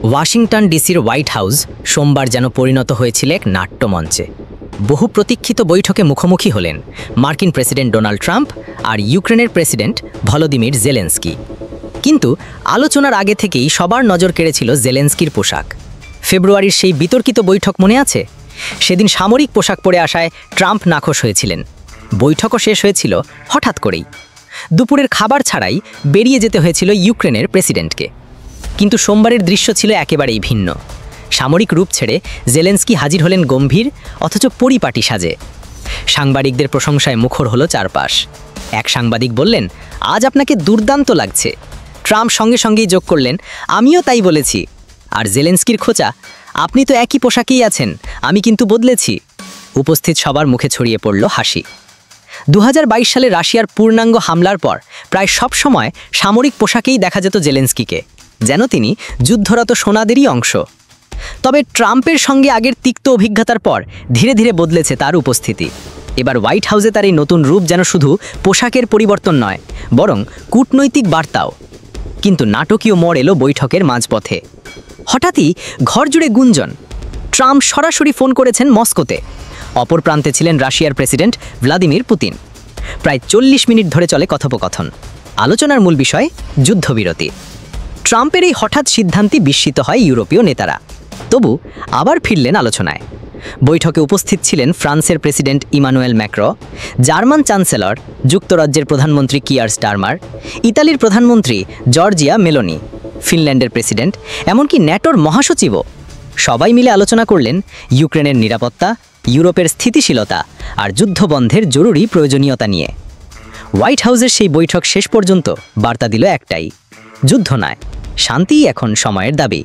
Washington ডিসির white house সোমবার যেন পরিণত হয়েছিল এক নাট্যমঞ্চে। বহু প্রতীক্ষিত বৈঠকে মুখোমুখি হলেন মার্কিন প্রেসিডেন্ট ডোনাল্ড ট্রাম্প আর ইউক্রেনের প্রেসিডেন্ট ভলোদিমির জেলেনস্কি। কিন্তু আলোচনার আগে থেকেই সবার নজর কেড়েছিল জেলেনস্কির পোশাক। ফেব্রুয়ারির সেই বিতর্কিত বৈঠক মনে আছে? সেদিন সামরিক পোশাক পরে আসায় ট্রাম্প নাখোশ হয়েছিলেন। বৈঠকও শেষ হয়েছিল হঠাৎ করেই। দুপুরের খাবার ছাড়াই বেরিয়ে যেতে হয়েছিল ইউক্রেনের প্রেসিডেন্টকে। কিন্তু সোমবারের দৃশ্য ছিল একেবারেই ভিন্ন। সামরিক রূপ ছেড়ে জেলেনস্কি হাজির হলেন গম্ভীর অথচ পরিপাটি সাজে। সাংবাদিকদের প্রশংসায় মুখর হলো চারপাশ। এক সাংবাদিক বললেন, আজ আপনাকে দুর্দান্ত লাগছে। ট্রাম্প সঙ্গে সঙ্গেই যোগ করলেন, আমিও তাই বলেছি। আর জেলেনস্কির খোঁচা, আপনি তো একই পোশাকেই আছেন, আমি কিন্তু বদলেছি। উপস্থিত সবার মুখে ছড়িয়ে পড়ল হাসি। 2022 সালে রাশিয়ার পূর্ণাঙ্গ হামলার পর প্রায় সব সময় সামরিক পোশাকেই দেখা যেত জেলেনস্কিকে, যেন তিনি যুদ্ধরত সোনাদেরই অংশ। তবে ট্রাম্পের সঙ্গে আগের তিক্ত অভিজ্ঞতার পর ধীরে ধীরে বদলেছে তার উপস্থিতি। এবার হোয়াইট হাউসে তার এই নতুন রূপ যেন শুধু পোশাকের পরিবর্তন নয়, বরং কূটনৈতিক বার্তাও। কিন্তু নাটকীয় মোড় এলো বৈঠকের মাঝপথে। হঠাৎই ঘর জুড়ে গুঞ্জন। ট্রাম্প সরাসরি ফোন করেছেন মস্কোতে। অপর প্রান্তে ছিলেন রাশিয়ার প্রেসিডেন্ট ভ্লাদিমির পুতিন। প্রায় 40 মিনিট ধরে চলে কথোপকথন। আলোচনার মূল বিষয় যুদ্ধবিরতি। ট্রাম্পের এই হঠাৎ সিদ্ধান্তে বিস্মিত হয় ইউরোপীয় নেতারা। তবু আবার ফিরলেন আলোচনায়। বৈঠকে উপস্থিত ছিলেন ফ্রান্সের president Emmanuel Macron, German chancellor, যুক্তরাজ্যের প্রধানমন্ত্রী কিয়ার স্টারমার, ইতালির প্রধানমন্ত্রী জর্জিয়া মেলোনি, ফিনল্যান্ডের প্রেসিডেন্ট, এমনকি ন্যাটোর মহাসচিবও। সবাই মিলে আলোচনা করলেন ইউক্রেনের নিরাপত্তা, ইউরোপের স্থিতিশীলতা আর যুদ্ধবন্ধের জরুরি প্রয়োজনীয়তা নিয়ে। হোয়াইট হাউসের সেই বৈঠক শেষ পর্যন্ত বার্তা দিল একটাই, যুদ্ধ নয়, শান্তিই এখন সময়ের দাবি।